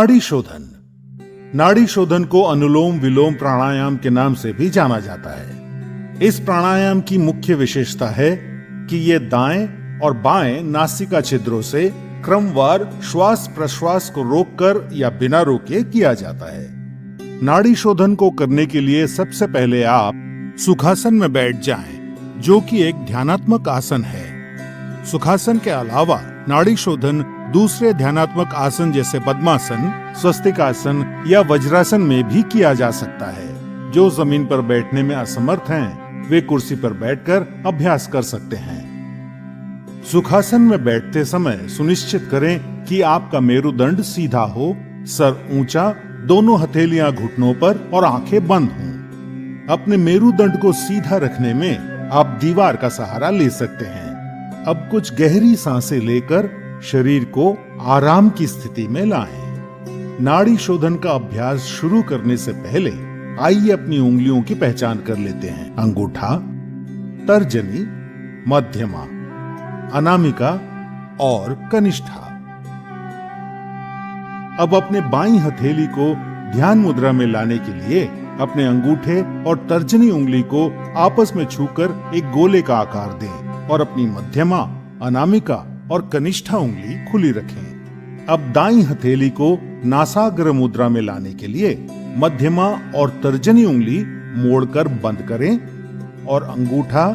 नाड़ी शोधन। नाड़ी शोधन को अनुलोम विलोम प्राणायाम के नाम से भी जाना जाता है। इस प्राणायाम की मुख्य विशेषता है कि ये दाएं और बाएं नासिका छिद्रों से क्रमवार श्वास प्रश्वास को रोककर या बिना रोके किया जाता है। नाड़ी शोधन को करने के लिए सबसे पहले आप सुखासन में बैठ जाएं, जो कि एक ध्यानात्मक आसन है। सुखासन के अलावा नाड़ी शोधन दूसरे ध्यानात्मक आसन जैसे पद्मासन, स्वस्तिकासन या वज्रासन में भी किया जा सकता है। जो जमीन पर बैठने में असमर्थ हैं, वे कुर्सी पर बैठकर अभ्यास कर सकते हैं। सुखासन में बैठते समय सुनिश्चित करें कि आपका मेरुदंड सीधा हो, सर ऊंचा, दोनों हथेलियां घुटनों पर और आंखें बंद हों। अपने मेरुदंड को सीधा रखने में आप दीवार का सहारा ले सकते हैं। अब कुछ गहरी सांसें लेकर शरीर को आराम की स्थिति में लाएं। नाड़ी शोधन का अभ्यास शुरू करने से पहले आइए अपनी उंगलियों की पहचान कर लेते हैं। अंगूठा, तर्जनी, मध्यमा, अनामिका और कनिष्ठा। अब अपने बाईं हथेली को ध्यान मुद्रा में लाने के लिए अपने अंगूठे और तर्जनी उंगली को आपस में छूकर एक गोले का आकार दें और अपनी मध्यमा, अनामिका और कनिष्ठा उंगली खुली रखें। अब दाईं हथेली को नासाग्र मुद्रा में लाने के लिए मध्यमा और तर्जनी उंगली मोड़कर बंद करें और अंगूठा,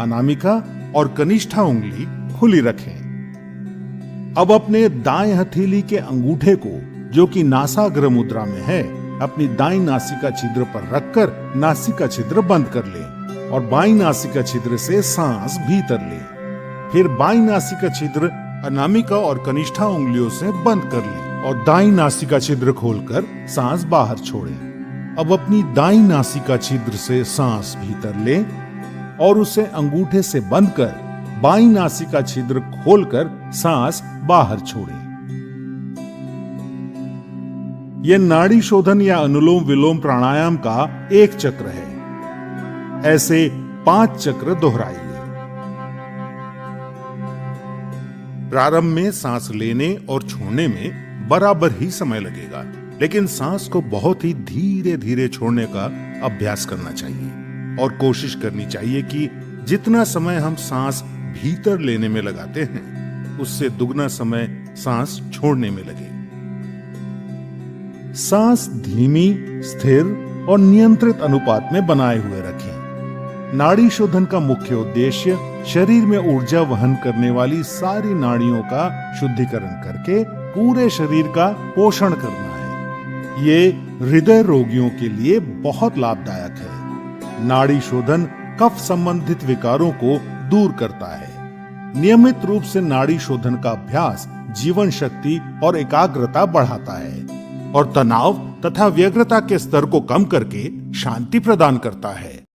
अनामिका और कनिष्ठा उंगली खुली रखें। अब अपने दाएं हथेली के अंगूठे को, जो कि नासाग्र मुद्रा में है, अपनी दाईं नासिका छिद्र पर रखकर नासिका छिद्र बंद कर लें और बाईं नासिका छिद्र से सांस भीतर लें। फिर बाईं नासिका छिद्र अनामिका और कनिष्ठा उंगलियों से बंद कर लें और दाईं नासिका छिद्र खोलकर सांस बाहर छोड़ें। अब अपनी दाईं नासिका छिद्र से सांस भीतर लें और उसे अंगूठे से बंद कर बाईं नासिका छिद्र खोलकर सांस बाहर छोड़ें। यह नाड़ी शोधन या अनुलोम विलोम प्राणायाम का एक चक्र है। ऐसे 5 चक्र दोहराइए। प्रारंभ में सांस लेने और छोड़ने में बराबर ही समय लगेगा, लेकिन सांस को बहुत ही धीरे धीरे छोड़ने का अभ्यास करना चाहिए और कोशिश करनी चाहिए कि जितना समय हम सांस भीतर लेने में लगाते हैं, उससे दुगना समय सांस छोड़ने में लगे। सांस धीमी, स्थिर और नियंत्रित अनुपात में बनाए हुए रखें। नाड़ी शोधन का मुख्य उद्देश्य शरीर में ऊर्जा वहन करने वाली सारी नाड़ियों का शुद्धिकरण करके पूरे शरीर का पोषण करना है। ये हृदय रोगियों के लिए बहुत लाभदायक है। नाड़ी शोधन कफ संबंधित विकारों को दूर करता है। नियमित रूप से नाड़ी शोधन का अभ्यास जीवन शक्ति और एकाग्रता बढ़ाता है और तनाव तथा व्यग्रता के स्तर को कम करके शांति प्रदान करता है।